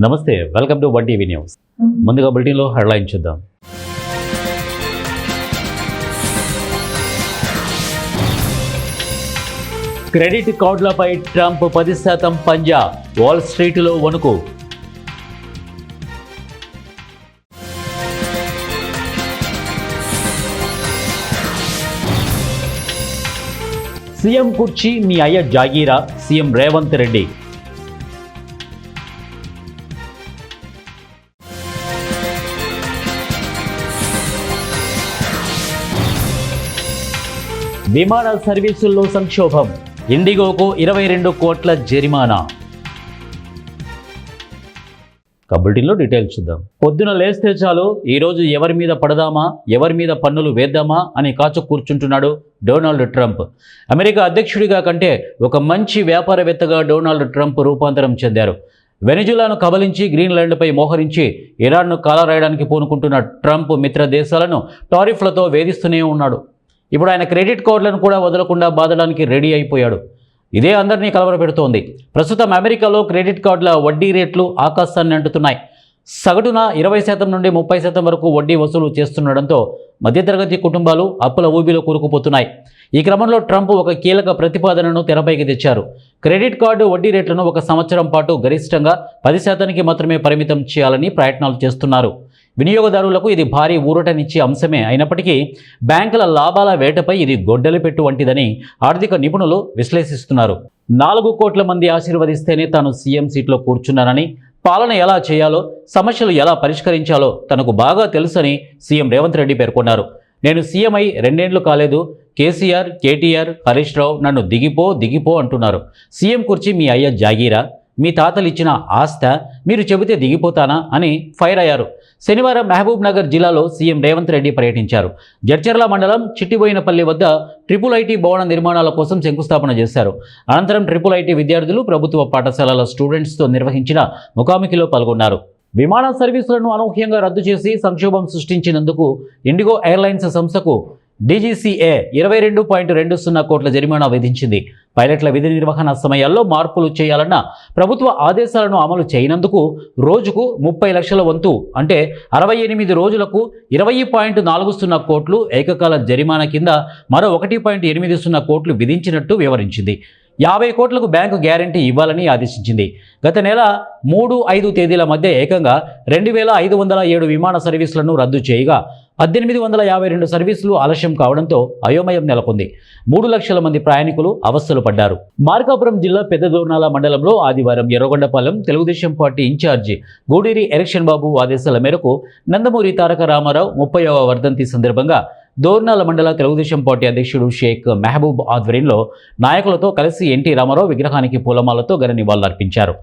నమస్తే, welcome to one TV news. ముందుగా బులెటిన్లో హెడ్లైన్ చూద్దాం. క్రెడిట్ కార్డులపై ట్రంప్ 10% పంజా, వాల్ స్ట్రీట్లో వణుకు. సీఎం కుర్చీ మీ అయ్య జాగీరా, సీఎం రేవంత్ రెడ్డి. విమాన సర్వీసుల్లో సంక్షోభం, ఇండిగోకు 22 కోట్ల జరిమానా. బులెటిన్లో డీటెయిల్స్ చూద్దాం. పొద్దున లేస్తే చాలు ఈరోజు ఎవరి మీద పడదామా, ఎవరి మీద పన్నులు వేద్దామా అని కాచు కూర్చుంటున్నాడు డొనాల్డ్ ట్రంప్. అమెరికా అధ్యక్షుడిగా కంటే ఒక మంచి వ్యాపారవేత్తగా డొనాల్డ్ ట్రంప్ రూపాంతరం చెందారు. వెనిజులాను కబలించి గ్రీన్లాండ్పై మోహరించి ఇరాన్ను కాలరాయడానికి పూనుకుంటున్న ట్రంప్ మిత్ర దేశాలను టారిఫ్లతో వేధిస్తూనే ఉన్నాడు. ఇప్పుడు ఆయన క్రెడిట్ కార్డులను కూడా వదలకుండా బాధడానికి రెడీ అయిపోయాడు. ఇదే అందరినీ కలవరపెడుతోంది. ప్రస్తుతం అమెరికాలో క్రెడిట్ కార్డుల వడ్డీ రేట్లు ఆకాశాన్ని అంటుతున్నాయి. సగటున 20% నుండి 30% వరకు వడ్డీ వసూలు చేస్తుండడంతో మధ్యతరగతి కుటుంబాలు అప్పుల ఊబిలో కూరుకుపోతున్నాయి. ఈ క్రమంలో ట్రంప్ ఒక కీలక ప్రతిపాదనను తెరపైకి తెచ్చారు. క్రెడిట్ కార్డు వడ్డీ రేట్లను 1 సంవత్సరం పాటు గరిష్టంగా 10% మాత్రమే పరిమితం చేయాలని ప్రయత్నాలు చేస్తున్నారు. వినియోగదారులకు ఇది భారీ ఊరటనిచ్చే అంశమే అయినప్పటికీ బ్యాంకుల లాభాల వేటపై ఇది గొడ్డలి పెట్టు వంటిదని ఆర్థిక నిపుణులు విశ్లేషిస్తున్నారు. 4 కోట్ల మంది ఆశీర్వదిస్తేనే తాను సీఎం సీట్లో కూర్చున్నానని, పాలన ఎలా చేయాలో, సమస్యలు ఎలా పరిష్కరించాలో తనకు బాగా తెలుసని సీఎం రేవంత్ రెడ్డి పేర్కొన్నారు. నేను సీఎం అయి 2 ఏళ్లు కాలేదు. కేసీఆర్, కేటీఆర్, హరీష్ రావు నన్ను దిగిపో అంటున్నారు. సీఎం కుర్చీ మీ అయ్య జాగీరా, మీ తాతలు ఇచ్చిన ఆస్త, మీరు చెబితే దిగిపోతానా అని ఫైర్ అయ్యారు. శనివారం మహబూబ్ నగర్ జిల్లాలో సీఎం రేవంత్ రెడ్డి పర్యటించారు. జడ్చర్ల మండలం చిట్టిబోయినపల్లి వద్ద ట్రిపుల్ ఐటీ భవన నిర్మాణాల కోసం శంకుస్థాపన చేశారు. అనంతరం ట్రిపుల్ ఐటీ విద్యార్థులు ప్రభుత్వ పాఠశాలల స్టూడెంట్స్తో నిర్వహించిన ముఖాముఖిలో పాల్గొన్నారు. విమాన సర్వీసులను అనూహ్యంగా రద్దు చేసి సంక్షోభం సృష్టించినందుకు ఇండిగో ఎయిర్లైన్స్ సంస్థకు డీజీసీఏ 22.20 కోట్ల జరిమానా విధించింది. పైలట్ల విధి నిర్వహణ సమయాల్లో మార్పులు చేయాలన్న ప్రభుత్వ ఆదేశాలను అమలు చేయనందుకు రోజుకు 30 లక్షల వంతు అంటే 68 రోజులకు 20.40 కోట్లు ఏకకాల జరిమానా కింద మరో 1.80 కోట్లు విధించినట్టు వివరించింది. 50 కోట్లకు బ్యాంకు గ్యారంటీ ఇవ్వాలని ఆదేశించింది. గత నెల 3, 5 తేదీల మధ్య ఏకంగా 2507 విమాన సర్వీసులను రద్దు చేయగా 1852 సర్వీసులు ఆలస్యం కావడంతో అయోమయం నెలకొంది. 3 లక్షల మంది ప్రయాణికులు అవస్థలు పడ్డారు. మార్కాపురం జిల్లా పెద్దదోర్నాల మండలంలో ఆదివారం ఎర్రగొండపాలెం తెలుగుదేశం పార్టీ ఇన్ఛార్జి గూడూరి ఎలక్షన్ బాబు ఆదేశాల మేరకు నందమూరి తారక రామారావు 30వ వర్ధంతి సందర్భంగా దోర్నాల మండల తెలుగుదేశం పార్టీ అధ్యక్షుడు షేక్ మెహబూబ్ ఆధ్వర్యంలో నాయకులతో కలిసి ఎన్టీ రామారావు విగ్రహానికి పూలమాలతో ఘన నివాళులర్పించారు.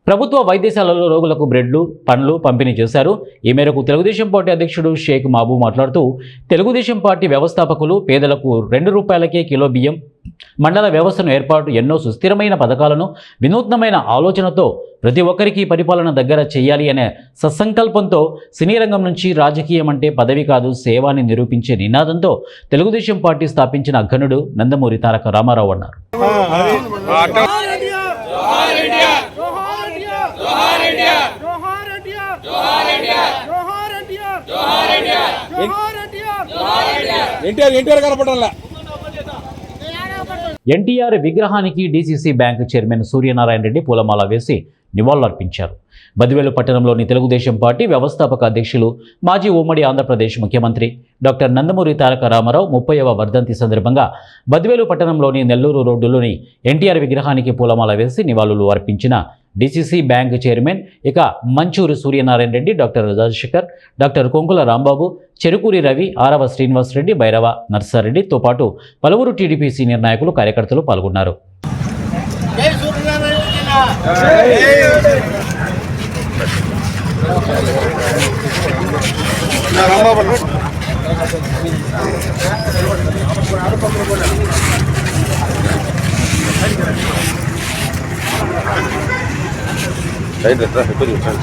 ప్రభుత్వ వైద్యశాలలో రోగులకు బ్రెడ్లు, పండ్లు పంపిణీ చేశారు. ఈ మేరకు తెలుగుదేశం పార్టీ అధ్యక్షుడు షేక్ మహబూబ్ మాట్లాడుతూ, తెలుగుదేశం పార్టీ వ్యవస్థాపకులు పేదలకు 2 రూపాయలకే కిలో బియ్యం, మండల వ్యవస్థను ఏర్పాటు, ఎన్నో సుస్థిరమైన పథకాలను వినూత్నమైన ఆలోచనతో ప్రతి ఒక్కరికి పరిపాలన దగ్గర చేయాలి అనే సత్సంకల్పంతో సినీ రంగం నుంచి రాజకీయం అంటే పదవి కాదు సేవాని నిరూపించే నినాదంతో తెలుగుదేశం పార్టీ స్థాపించిన ఘనుడు నందమూరి తారక రామారావు అన్నారు. ఎన్టీఆర్ విగ్రహానికి DCC bank chairman Suryanarayana Reddy పూలమాల వేసి నివాళులర్పించారు. బద్వేలు పట్టణంలోని తెలుగుదేశం పార్టీ వ్యవస్థాపక అధ్యక్షులు, మాజీ ఉమ్మడి ఆంధ్రప్రదేశ్ ముఖ్యమంత్రి డాక్టర్ నందమూరి తారక రామారావు 30వ వర్ధంతి సందర్భంగా బద్వేలు పట్టణంలోని నెల్లూరు రోడ్డులోని ఎన్టీఆర్ విగ్రహానికి పూలమాల వేసి నివాళులు అర్పించిన డీసీసీ బ్యాంక్ చైర్మన్ ఇక మంచూరు సూర్యనారాయణ రెడ్డి, డాక్టర్ రాజశేఖర్, డాక్టర్ కొంకుల రాంబాబు, చెరుకూరి రవి, ఆరవ శ్రీనివాస్ రెడ్డి, భైరవ నర్సారెడ్డితో పాటు పలువురు టీడీపీ సీనియర్ నాయకులు, కార్యకర్తలు పాల్గొన్నారు. Side detrás, después de usar.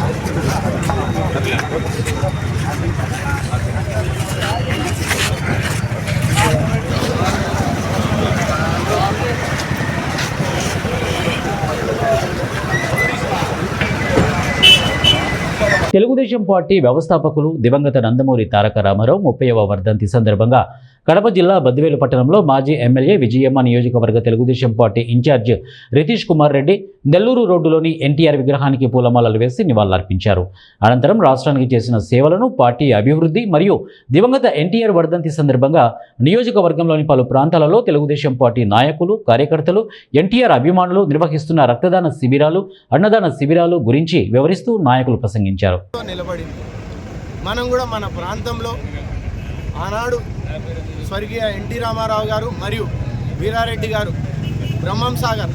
Telugu Desam party వ్యవస్థాపకులు దివంగత నందమూరి తారక రామారావు 30వ వర్ధంతి సందర్భంగా కడప జిల్లా బద్వేలు పట్టణంలో మాజీ ఎమ్మెల్యే విజయమ్మ నియోజకవర్గ తెలుగుదేశం పార్టీ ఇన్ఛార్జ్ రితీష్ కుమార్ రెడ్డి నెల్లూరు రోడ్డులోని ఎన్టీఆర్ విగ్రహానికి పూలమాలలు వేసి నివాళులర్పించారు. అనంతరం రాష్ట్రానికి చేసిన సేవలను, పార్టీ అభివృద్ధి మరియు దివంగత ఎన్టీఆర్ వర్ధంతి సందర్భంగా నియోజకవర్గంలోని పలు ప్రాంతాలలో తెలుగుదేశం పార్టీ నాయకులు, కార్యకర్తలు, ఎన్టీఆర్ అభిమానులు నిర్వహిస్తున్న రక్తదాన శిబిరాలు, అన్నదాన శిబిరాలు గురించి వివరిస్తూ నాయకులు ప్రసంగించారు. మనం కూడా మన ప్రాంతంలో ఆనాడు స్వర్గీయ ఎన్టీ రామారావు గారు మరియు వీరారెడ్డి గారు, బ్రహ్మం సాగర్,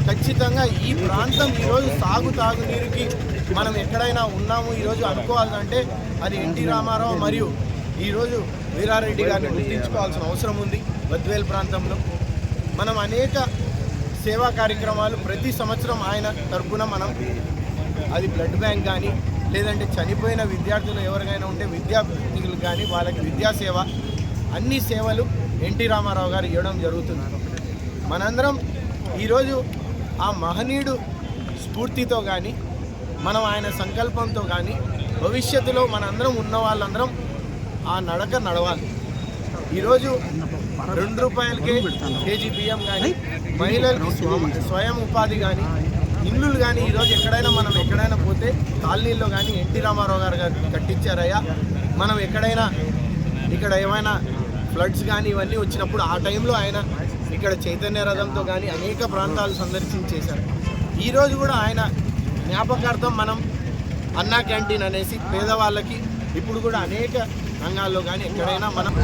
ఖచ్చితంగా ఈ ప్రాంతం ఈరోజు తాగునీరుకి మనం ఎక్కడైనా ఉన్నాము ఈరోజు అనుకోవాలంటే అది ఎన్టీ రామారావు మరియు ఈరోజు వీరారెడ్డి గారిని గుర్తించుకోవాల్సిన అవసరం ఉంది. బద్వేల్ ప్రాంతంలో మనం అనేక సేవా కార్యక్రమాలు ప్రతి సంవత్సరం ఆయన తరపున మనం, అది బ్లడ్ బ్యాంక్ కానీ లేదంటే చనిపోయిన విద్యార్థులు ఎవరికైనా ఉంటే విద్యార్థులు కానీ వాళ్ళకి విద్యాసేవ, అన్ని సేవలు ఎన్టీ రామారావు గారు ఇవ్వడం జరుగుతున్నారు. మనందరం ఈరోజు ఆ మహనీయుడు స్ఫూర్తితో కానీ మనం ఆయన సంకల్పంతో కానీ భవిష్యత్తులో మనందరం ఉన్న వాళ్ళందరం ఆ నడక నడవాలి. ఈరోజు ₹2 కేజీ బియ్యం కానీ, మహిళలకు స్వయం ఉపాధి కానీ, ఇల్లులు కానీ ఈరోజు ఎక్కడైనా పోతే కాలనీల్లో కానీ ఎన్టీ రామారావు గారు కట్టించారయ్యా. మనం ఎక్కడైనా ఇక్కడ ఏమైనా ఫ్లడ్స్ కానీ ఇవన్నీ వచ్చినప్పుడు ఆ టైంలో ఆయన ఇక్కడ చైతన్య రథంతో కానీ అనేక ప్రాంతాలు సందర్శించేశారు. ఈరోజు కూడా ఆయన జ్ఞాపకార్థం మనం అన్నా క్యాంటీన్ అనేసి పేదవాళ్ళకి ఇప్పుడు కూడా అనేక రంగాల్లో కానీ ఎక్కడైనా మనం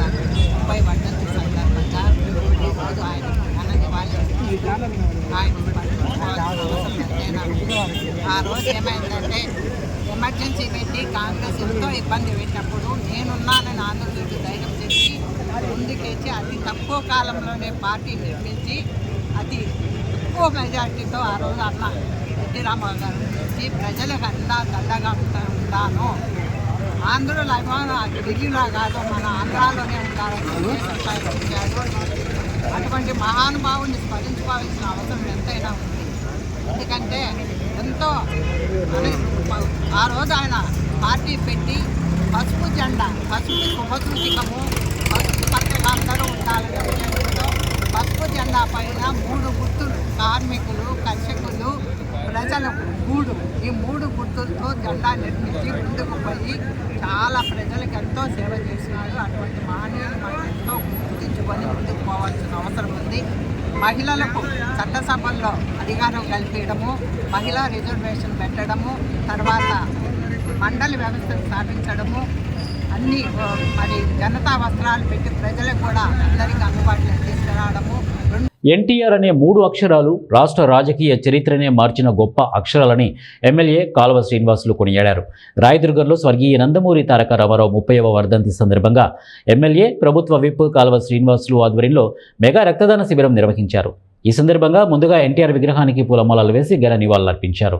ఆ రోజు ఏమైందంటే ఎమర్జెన్సీ పెట్టి కాంగ్రెస్ ఎంతో ఇబ్బంది పెట్టినప్పుడు నేనున్నానని ఆంధ్రజ్యోతి ధైర్యం చేసి ముందుకేసి అతి తక్కువ కాలంలోనే పార్టీ నిర్మించి అతి ఎక్కువ మెజార్టీతో ఆ రోజు అన్న ఎన్టీ రామారావు గారు నుంచి ప్రజలకు దండగా ఉంటాను, ఆంధ్రుల అభిమానం ఢిల్లీలో కాదు మన ఆంధ్రాలోనే ఉంటారని చెప్పారు. అటువంటి మహానుభావుని స్మరించుకోవాల్సిన అవసరం ఎంతైనా ఉంది. ఎందుకంటే ఎంతో ఆ రోజు ఆయన పార్టీ పెట్టి పసుపు జెండా, పసుపు శుభసూచికము, పసుపు పక్కగా అందరూ ఉండాలనే ఉద్దేశంతో పసుపు జెండా పైన 3 గుర్తులు, కార్మికులు, కర్షకులు, ప్రజలకు గూడు, ఈ 3 గుర్తులతో జెండా నిర్మించి ముందుకు పోయి చాలా ప్రజలకు ఎంతో సేవ చేసినాడు. అటువంటి మహనీయులు మనం ఎంతో గుర్తించుకొని ముందుకు పోవాల్సిన అవసరం ఉంది. మహిళలకు చట్టసభల్లో అధికారం కల్పించడము, మహిళా రిజర్వేషన్ పెట్టడము, తర్వాత మండలి వ్యవస్థను స్థాపించడము, అన్ని మరి జనతా వస్త్రాలు పెట్టి ప్రజలకు కూడా అందరికీ అందుబాటులో తీసుకురావడము. ఎన్టీఆర్ అనే 3 అక్షరాలు రాష్ట్ర రాజకీయ చరిత్రనే మార్చిన గొప్ప అక్షరాలని ఎమ్మెల్యే కాల్వ శ్రీనివాసులు కొనియాడారు. రాయదుర్గంలో స్వర్గీయ నందమూరి తారక రామారావు 30వ వర్ధంతి సందర్భంగా ఎమ్మెల్యే, ప్రభుత్వ విప్ కాల్వ శ్రీనివాసులు ఆధ్వర్యంలో మెగా రక్తదాన శిబిరం నిర్వహించారు. ఈ సందర్భంగా ముందుగా ఎన్టీఆర్ విగ్రహానికి పూలమాలలు వేసి ఘన నివాళులర్పించారు.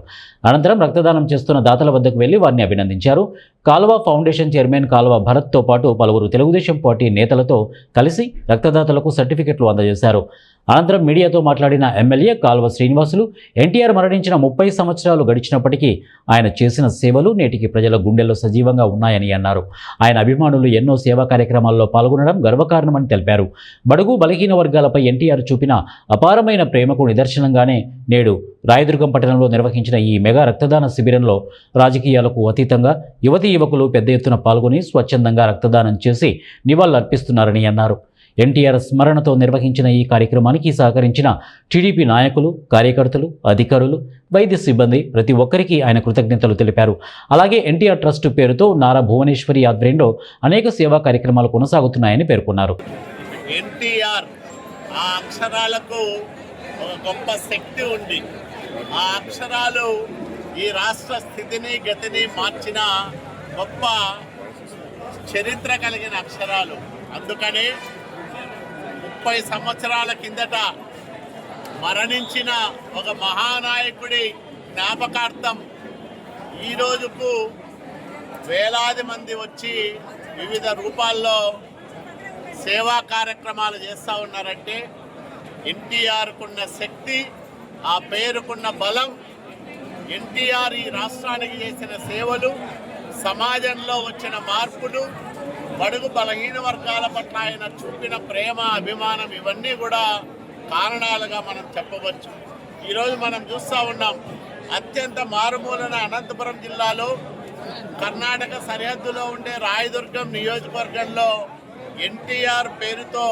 అనంతరం రక్తదానం చేస్తున్న దాతల వద్దకు వెళ్లి వారిని అభినందించారు. కాల్వ ఫౌండేషన్ చైర్మన్ కాల్వ భరత్తో పాటు పలువురు తెలుగుదేశం పార్టీ నేతలతో కలిసి రక్తదాతలకు సర్టిఫికెట్లు అందజేశారు. అనంతరం మీడియాతో మాట్లాడిన ఎమ్మెల్యే కాల్వ శ్రీనివాసులు ఎన్టీఆర్ మరణించిన 30 సంవత్సరాలు గడిచినప్పటికీ ఆయన చేసిన సేవలు నేటికి ప్రజల గుండెల్లో సజీవంగా ఉన్నాయని అన్నారు. ఆయన అభిమానులు ఎన్నో సేవా కార్యక్రమాల్లో పాల్గొనడం గర్వకారణమని తెలిపారు. బడుగు బలహీన వర్గాలపై ఎన్టీఆర్ చూపిన అపారమైన ప్రేమకు నిదర్శనంగానే నేడు రాయదుర్గం పట్టణంలో నిర్వహించిన ఈ మెగా రక్తదాన శిబిరంలో రాజకీయాలకు అతీతంగా యువతీ యువకులు పెద్ద ఎత్తున పాల్గొని స్వచ్ఛందంగా రక్తదానం చేసి నివాళులర్పిస్తున్నారని అన్నారు. ఎన్టీఆర్ స్మరణతో నిర్వహించిన ఈ కార్యక్రమానికి సహకరించిన టీడీపీ నాయకులు, కార్యకర్తలు, అధికారులు, వైద్య సిబ్బంది ప్రతి ఒక్కరికి ఆయన కృతజ్ఞతలు తెలిపారు. అలాగే ఎన్టీఆర్ ట్రస్ట్ పేరుతో నారా భువనేశ్వరి ఆధ్వర్యంలో అనేక సేవా కార్యక్రమాలు కొనసాగుతున్నాయని పేర్కొన్నారు. ఎన్టీఆర్ ఆ అక్షరాలకు ఒక గొప్ప శక్తి ఉంది. ఆ అక్షరాలు ఈ రాష్ట్ర స్థితిని, గతిని మార్చిన గొప్ప చరిత్ర కలిగిన అక్షరాలు. అందుకని 30 సంవత్సరాల కిందట మరణించిన ఒక మహానాయకుడి జ్ఞాపకార్థం ఈ రోజుకు వేలాది మంది వచ్చి వివిధ రూపాల్లో సేవా కార్యక్రమాలు చేస్తూ ఉన్నారంటే ఎన్టీఆర్కున్న శక్తి, ఆ పేరుకున్న బలం, ఎన్టీఆర్ ఈ రాష్ట్రానికి చేసిన సేవలు, సమాజంలో వచ్చిన మార్పులు, బడుగు బలహీన వర్గాల పట్ల ఆయన చూపిన ప్రేమ, అభిమానం ఇవన్నీ కూడా కారణాలుగా మనం చెప్పవచ్చు. ఈరోజు మనం చూస్తూ ఉన్నాం, అత్యంత మారుమూలన అనంతపురం జిల్లాలో కర్ణాటక సరిహద్దులో ఉండే రాయదుర్గం నియోజకవర్గంలో ఎన్టీఆర్ పేరుతో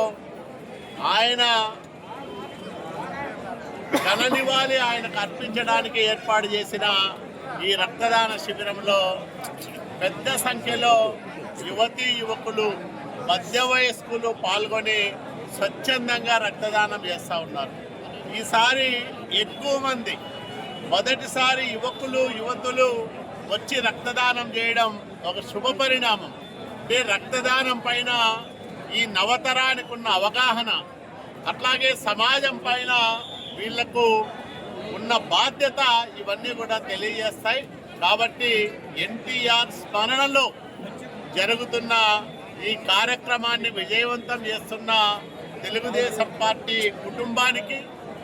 ఆయన ఘన నివాళి ఆయనకు అర్పించడానికి ఏర్పాటు చేసిన ఈ రక్తదాన శిబిరంలో పెద్ద సంఖ్యలో యువతీ యువకులు, మధ్య వయస్కులు పాల్గొని స్వచ్ఛందంగా రక్తదానం చేస్తూ ఉన్నారు. ఈసారి ఎక్కువ మంది, మొదటిసారి యువకులు యువతులు వచ్చి రక్తదానం చేయడం ఒక శుభ పరిణామం. అంటే రక్తదానం పైన ఈ నవతరానికి ఉన్న అవగాహన, అట్లాగే సమాజం పైన వీళ్లకు ఉన్న బాధ్యత, ఇవన్నీ కూడా తెలియజేస్తాయి. కాబట్టి ఎన్టీఆర్ స్మరణలో జరుగుతున్న ఈ కార్యక్రమాన్ని విజయవంతం చేస్తున్న తెలుగుదేశం పార్టీ కుటుంబానికి,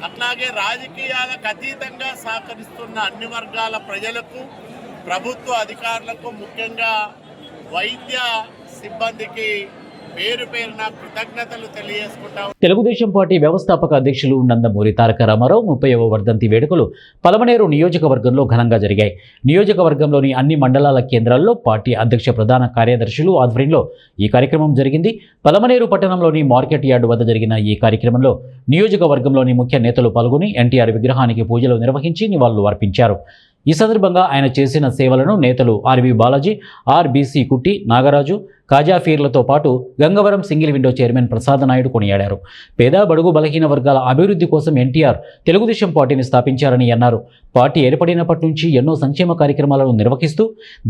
అట్లాగే రాజకీయాలకు అతీతంగా సహకరిస్తున్న అన్ని వర్గాల ప్రజలకు, ప్రభుత్వ అధికారులకు, ముఖ్యంగా వైద్య సిబ్బందికి పేరు పేరున కృతజ్ఞతలు తెలియజేసుకుంటాం. తెలుగుదేశం పార్టీ వ్యవస్థాపక అధ్యక్షులు నందమూరి తారక రామారావు 30వ వర్ధంతి వేడుకలు పలమనేరు నియోజకవర్గంలో ఘనంగా జరిగాయి. నియోజకవర్గంలోని అన్ని మండలాల కేంద్రాల్లో పార్టీ అధ్యక్ష ప్రధాన కార్యదర్శులు ఆధ్వర్యంలో ఈ కార్యక్రమం జరిగింది. పలమనేరు పట్టణంలోని మార్కెట్ యార్డు వద్ద జరిగిన ఈ కార్యక్రమంలో నియోజకవర్గంలోని ముఖ్య నేతలు పాల్గొని ఎన్టీఆర్ విగ్రహానికి పూజలు నిర్వహించి నివాళులు అర్పించారు. ఈ సందర్భంగా ఆయన చేసిన సేవలను నేతలు ఆర్వి బాలాజీ, ఆర్బీసీ కుట్టి, నాగరాజు, కాజాఫీర్లతో పాటు Gangavaram single window chairman Prasad Naidu కొనియాడారు. పేద బడుగు బలహీన వర్గాల అభివృద్ధి కోసం ఎన్టీఆర్ తెలుగుదేశం పార్టీని స్థాపించారని అన్నారు. పార్టీ ఏర్పడినప్పటి నుంచి ఎన్నో సంక్షేమ కార్యక్రమాలను నిర్వహిస్తూ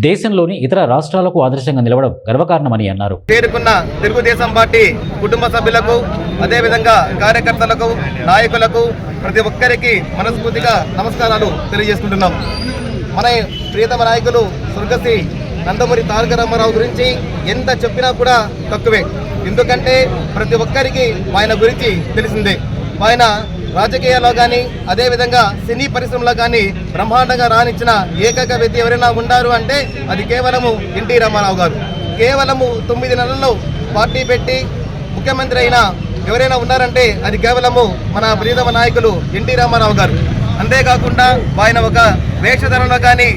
దేశంలోని ఇతర రాష్ట్రాలకు ఆదర్శంగా నిలవడం గర్వకారణమని అన్నారు. చేరుకున్న తెలుగుదేశం పార్టీ కుటుంబ సభ్యులకు, అదేవిధంగా కార్యకర్తలకు, నాయకులకు, ప్రతి ఒక్కరికి మనస్ఫూర్తిగా నమస్కారాలు తెలియజేసుకుంటున్నాం. మన ప్రియతమ నాయకులు స్వర్గశ్రీ నందమూరి తారక రామారావు గురించి ఎంత చెప్పినా కూడా తక్కువే. ఎందుకంటే ప్రతి ఒక్కరికి ఆయన గురించి తెలిసిందే. ఆయన రాజకీయాల్లో కానీ, అదేవిధంగా సినీ పరిశ్రమలో కానీ బ్రహ్మాండంగా రాణించిన ఏకైక వ్యక్తి ఎవరైనా ఉన్నారు అంటే అది కేవలము ఎన్టీ రామారావు గారు. కేవలము 9 నెలల్లో పార్టీ పెట్టి ముఖ్యమంత్రి అయిన ఎవరైనా ఉన్నారంటే అది కేవలము మన ప్రియతమ నాయకులు ఎన్టీ రామారావు గారు. అంతేకాకుండా ఆయన ఒక వేషధరంలో కానీ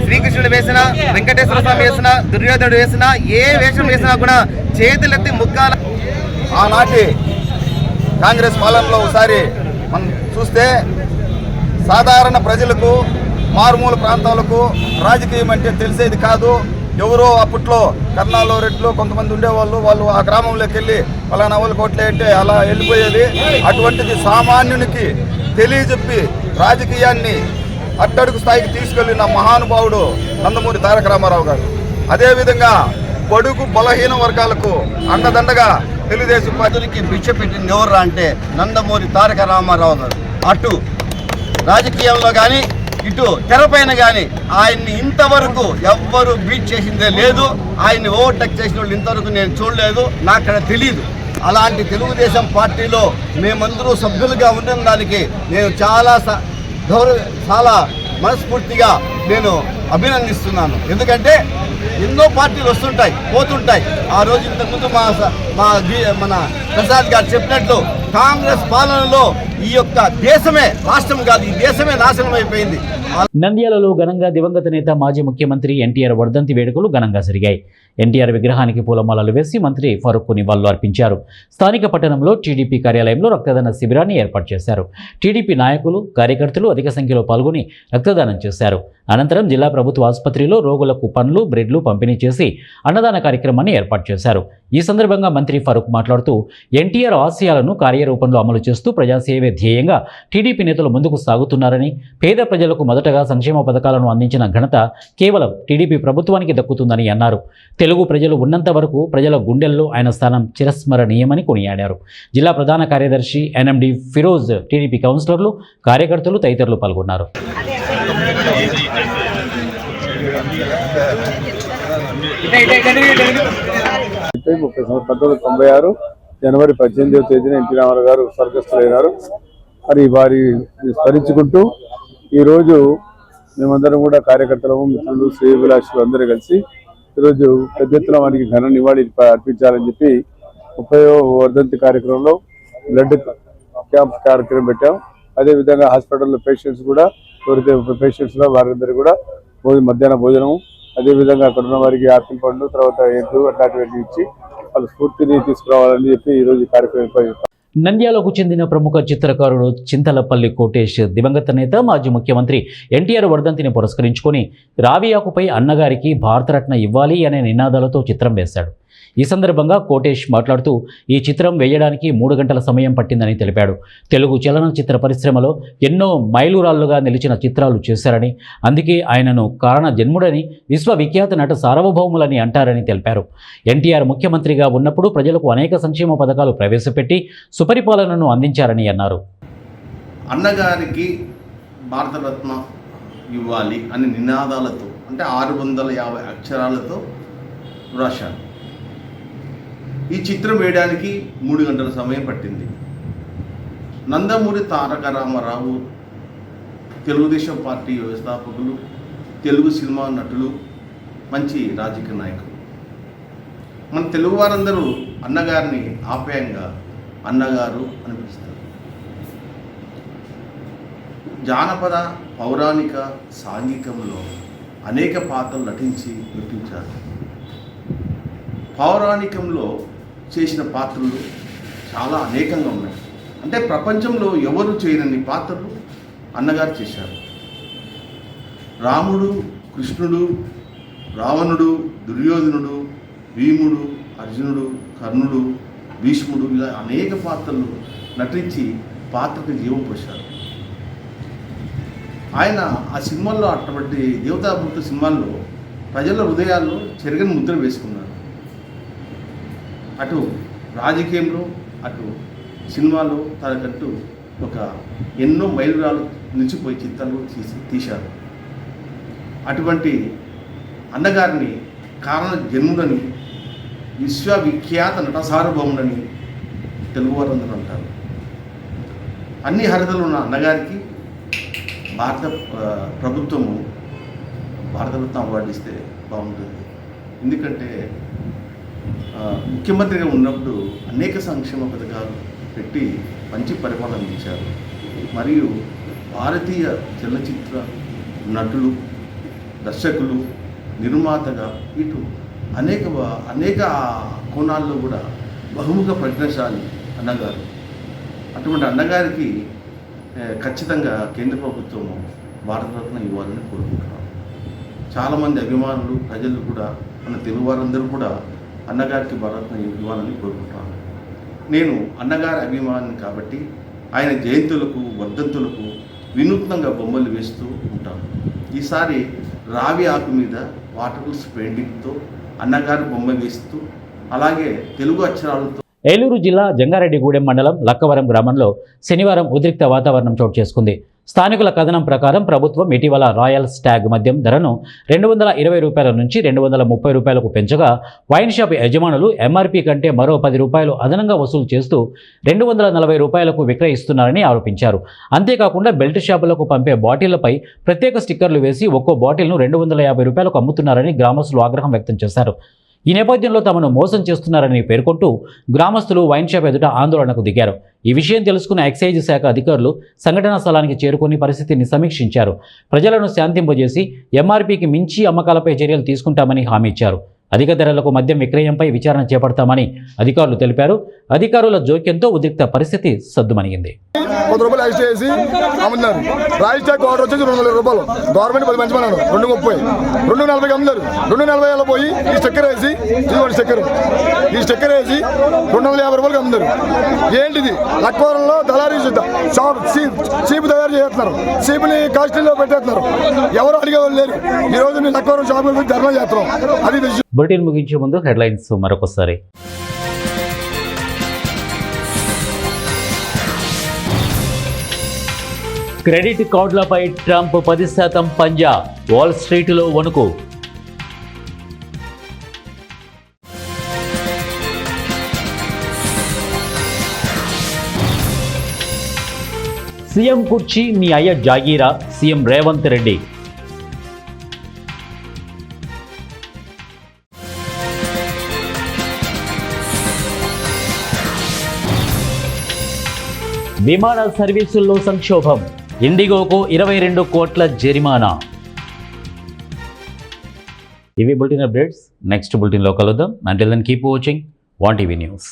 శ్రీకృష్ణుడు వేసినా, వెంకటేశ్వర స్వామి వేసినా, దుర్యోధనుడు వేసినా, ఏ వేషం వేసినా కూడా చేతులెత్తి ముక్కాల. ఆనాటి కాంగ్రెస్ పాలనలో ఒకసారి మనం చూస్తే సాధారణ ప్రజలకు, మారుమూల ప్రాంతాలకు రాజకీయం అంటే తెలిసేది కాదు. ఎవరో అప్పట్లో కర్నాలో రెడ్లు కొంతమంది ఉండేవాళ్ళు, వాళ్ళు ఆ గ్రామంలోకి వెళ్ళి పలానా వాళ్ళు కోట్లే అంటే అలా వెళ్ళిపోయేది. అటువంటిది సామాన్యునికి తెలియజెప్పి రాజకీయాన్ని అట్టడుగు స్థాయికి తీసుకెళ్లిన మహానుభావుడు నందమూరి తారక రామారావు గారు. అదేవిధంగా బడుగు బలహీన వర్గాలకు అండదండగా తెలుగుదేశం పార్టీకి భిక్ష పెట్టింది ఎవరు అంటే నందమూరి తారక రామారావు గారు. అటు రాజకీయంలో కానీ, ఇటు తెరపైన కానీ ఆయన్ని ఇంతవరకు ఎవ్వరూ బీట్ చేసిందే లేదు. ఆయన్ని ఓవర్టేక్ చేసిన వాళ్ళు ఇంతవరకు నేను చూడలేదు, నాకు అక్కడ తెలియదు. అలాంటి తెలుగుదేశం పార్టీలో మేమందరూ సభ్యులుగా ఉన్న దానికి నేను చాలా మనస్ఫూర్తిగా నేను అభినందిస్తున్నాను. ఎందుకంటే ఎన్నో పార్టీలు వస్తుంటాయి, పోతుంటాయి. ఆ రోజు ఇంతకుముందు మన ప్రసాద్ గారు చెప్పినట్లు కాంగ్రెస్ పాలనలో ఈ యొక్క దేశమే, రాష్ట్రం కాదు, ఈ దేశమే నాశనం అయిపోయింది. నంద్యాలలో ఘనంగా దివంగత నేత మాజీ ముఖ్యమంత్రి ఎన్టీఆర్ వర్ధంతి వేడుకలు ఘనంగా జరిగాయి. ఎన్టీఆర్ విగ్రహానికి పూలమాలలు వేసి మంత్రి ఫరూక్ నివాళులు అర్పించారు. స్థానిక పట్టణంలో టీడీపీ కార్యాలయంలో రక్తదాన శిబిరాన్ని ఏర్పాటు చేశారు. టీడీపీ నాయకులు, కార్యకర్తలు అధిక సంఖ్యలో పాల్గొని రక్తదానం చేశారు. అనంతరం జిల్లా ప్రభుత్వ ఆసుపత్రిలో రోగులకు పండ్లు, బ్రెడ్లు పంపిణీ చేసి అన్నదాన కార్యక్రమాన్ని ఏర్పాటు చేశారు. ఈ సందర్భంగా మంత్రి ఫరూక్ మాట్లాడుతూ ఎన్టీఆర్ ఆశయాలను కార్యరూపంలో అమలు చేస్తూ ప్రజాసేవే ధ్యేయంగా టీడీపీ నేతలు ముందుకు సాగుతున్నారని, పేద ప్రజలకు మొదటగా సంక్షేమ పథకాలను అందించిన ఘనత కేవలం టీడీపీ ప్రభుత్వానికి దక్కుతుందని అన్నారు. తెలుగు ప్రజలు ఉన్నంత వరకు ప్రజల గుండెల్లో ఆయన స్థానం చిరస్మరణీయమని కొనియాడారు. జిల్లా ప్రధాన కార్యదర్శి ఎన్ఎండి ఫిరోజ్, టీడీపీ కౌన్సిలర్లు, కార్యకర్తలు తదితరులు పాల్గొన్నారు. 1996 జనవరి 18వ తేదీన ఎన్టీ రామారావు గారు స్వర్గస్థులైనారు. మరి వారి స్మరించుకుంటూ ఈరోజు మేమందరం కూడా కార్యకర్తలము, మిత్రులు, శ్రేయోభిలాషులు అందరూ కలిసి ఈరోజు పెద్ద ఎత్తున వారికి ఘన నివాళి అర్పించాలని చెప్పి 30వ వర్ధంతి కార్యక్రమంలో బ్లడ్ క్యాంప్ కార్యక్రమం పెట్టాం. అదేవిధంగా హాస్పిటల్లో పేషెంట్స్ కూడా ఎవరైతే పేషెంట్స్ వారందరూ కూడా మధ్యాహ్న భోజనం, అదేవిధంగా అక్కడ ఉన్న వారికి యాపిల్ పండ్లు, తర్వాత ఎగ్గు అట్లాంటివన్నీ ఇచ్చి వాళ్ళు స్ఫూర్తిని తీసుకురావాలని చెప్పి ఈరోజు కార్యక్రమం. నంద్యాలకు చెందిన ప్రముఖ చిత్రకారుడు చింతలపల్లి కోటేష్ దివంగత నేత మాజీ ముఖ్యమంత్రి ఎన్టీఆర్ వర్ధంతిని పురస్కరించుకొని రావి ఆకుపై అన్నగారికి భారతరత్న ఇవ్వాలి అనే నినాదాలతో చిత్రం వేశాడు. ఈ సందర్భంగా కోటేష్ మాట్లాడుతూ ఈ చిత్రం వేయడానికి 3 గంటల సమయం పట్టిందని తెలిపాడు. తెలుగు చలనచిత్ర పరిశ్రమలో ఎన్నో మైలురాళ్లుగా నిలిచిన చిత్రాలు చేశారని, అందుకే ఆయనను కారణ జన్ముడని, విశ్వవిఖ్యాత నట సార్వభౌములని అంటారని తెలిపారు. ఎన్టీఆర్ ముఖ్యమంత్రిగా ఉన్నప్పుడు ప్రజలకు అనేక సంక్షేమ పథకాలు ప్రవేశపెట్టి సుపరిపాలనను అందించారని అన్నారు. అన్నగారికి భారతరత్న ఇవ్వాలి అనే నినాదాలతో, అంటే 650 అక్షరాలతో రాశాను. ఈ చిత్రం వేయడానికి 3 గంటల సమయం పట్టింది. నందమూరి తారక రామారావు తెలుగుదేశం పార్టీ వ్యవస్థాపకులు, తెలుగు సినిమా నటులు, మంచి రాజకీయ నాయకులు. మన తెలుగు వారందరూ అన్నగారిని ఆప్యాయంగా అన్నగారు అని పిలుస్తారు. జానపద, పౌరాణిక, సాంఘికంలో అనేక పాత్రలు నటించి మెప్పించారు. పౌరాణికంలో చేసిన పాత్రలు చాలా అనేకంగా ఉన్నాయి. అంటే ప్రపంచంలో ఎవరు చేయనన్ని పాత్రలు అన్నగారు చేశారు. రాముడు, కృష్ణుడు, రావణుడు, దుర్యోధనుడు, భీముడు, అర్జునుడు, కర్ణుడు, భీష్ముడు, ఇలా అనేక పాత్రలు నటించి పాత్రకు జీవం పోశారు. ఆయన ఆ సినిమాల్లో అటువంటి దేవతామూర్తి సినిమాల్లో ప్రజల హృదయాల్లో చెరగని ముద్ర వేసుకున్నారు. అటు రాజకీయంలో, అటు సినిమాలో తనకంటూ ఒక ఎన్నో మైలురాలు నిలిచిపోయి చిత్రాలు తీశారు. అటువంటి అన్నగారిని కారణ జన్ముడని, విశ్వవిఖ్యాత నట సార్వభౌముడని తెలుగువారందరూ అంటారు. అన్ని అర్హతలు ఉన్న అన్నగారికి భారత ప్రభుత్వము భారతరత్న అవార్డు ఇస్తే బాగుంటుంది. ఎందుకంటే ముఖ్యమంత్రిగా ఉన్నప్పుడు అనేక సంక్షేమ పథకాలు పెట్టి మంచి పరిపాలన అందించారు. మరియు భారతీయ చలనచిత్ర నటులు, దర్శకులు, నిర్మాతగా ఇటు అనేక కోణాల్లో కూడా బహుముఖ ప్రజ్ఞాశాలి అన్నగారు. అటువంటి అన్నగారికి ఖచ్చితంగా కేంద్ర ప్రభుత్వం భారతరత్న ఇవ్వాలని కోరుకుంటున్నాం. చాలామంది అభిమానులు, ప్రజలు కూడా, మన తెలుగు వారందరూ కూడా అన్నగారికి భారతరత్న ఇవ్వాలని కోరుకుంటున్నాను. నేను అన్నగారి అభిమాని కాబట్టి ఆయన జయంతులకు, వర్ధంతులకు వినూత్నంగా బొమ్మలు వేస్తూ ఉంటాను. ఈసారి రావి ఆకు మీద వాటర్కల్స్ పెయింటింగ్తో అన్నగారి బొమ్మ వేస్తూ, అలాగే తెలుగు అక్షరాలతో. ఏలూరు జిల్లా జంగారెడ్డిగూడెం మండలం లక్కవరం గ్రామంలో శనివారం ఉద్రిక్త వాతావరణం చోటు చేసుకుంది. స్థానికుల కథనం ప్రకారం ప్రభుత్వం ఇటీవల రాయల్ స్టాగ్ మద్యం ధరను 220 రూపాయల నుంచి 230 రూపాయలకు పెంచగా వైన్ షాప్ యజమానులు ఎంఆర్పీ కంటే మరో 10 రూపాయలు అదనంగా వసూలు చేస్తూ 240 రూపాయలకు విక్రయిస్తున్నారని ఆరోపించారు. అంతేకాకుండా బెల్ట్ షాపులకు పంపే బాటిళ్లపై ప్రత్యేక స్టిక్కర్లు వేసి ఒక్కో బాటిల్ను 250 రూపాయలకు అమ్ముతున్నారని గ్రామస్తులు ఆగ్రహం వ్యక్తం చేశారు. ఈ నేపథ్యంలో తమను మోసం చేస్తున్నారని పేర్కొంటూ గ్రామస్తులు వైన్ షాప్ ఎదుట ఆందోళనకు దిగారు. ఈ విషయం తెలుసుకున్న ఎక్సైజ్ శాఖ అధికారులు సంఘటనా స్థలానికి చేరుకొని పరిస్థితిని సమీక్షించారు. ప్రజలను శాంతింపజేసి ఎంఆర్పీకి మించి అమ్మకాలపై చర్యలు తీసుకుంటామని హామీ ఇచ్చారు. అధిక ధరలకు మద్యం విక్రయంపై విచారణ చేపడతామని అధికారులు తెలిపారు. అధికారుల జోక్యంతో ఉద్రిక్త పరిస్థితి సద్దుమణిగింది. 10 రూపాయలు ఎక్స్ట్రా వేసి అమ్ముతున్నారు. రాయల్ స్టాక్ ఆర్డర్ వచ్చేసి 200 రూపాయలు, గవర్నమెంట్ 10 మంచి 230, 240 అమ్ముతారు. 240 పోయి ఈ స్టిక్కర్ వేసి, ఇదిగోండి స్టిక్కర్, ఈ స్టిక్కర్ వేసి 250 రూపాయలకి అమ్ముతారు. ఏంటిది? లక్వరంలో దళారీ చీపు తయారు చేస్తున్నారు. చీపుని కాస్ట్లీలో పెట్టేస్తున్నారు. ఎవరు అడిగేవాళ్ళు లేరు. ఈ రోజు మేము లక్వరం షాపుల గురించి ధర్నా చేస్తున్నాం. అది విషయం. బులెటిన్ ముగించే ముందు హెడ్లైన్స్ మరొకసారి. క్రెడిట్ కార్డులపై ట్రంప్ 10% పంజా, వాల్ స్ట్రీట్లో వణుకు. సీఎం కుర్చీ మీ అయ్య జాగీరా, సీఎం రేవంత్ రెడ్డి. విమాన సర్వీసుల్లో సంక్షోభం, ఇండిగోకు 22 కోట్ల జరిమానా. ఇవి బులెటిన్ అప్డేట్స్. నెక్స్ట్ బులెటిన్లో కలుద్దాం. Until then keep watching 1 TV news.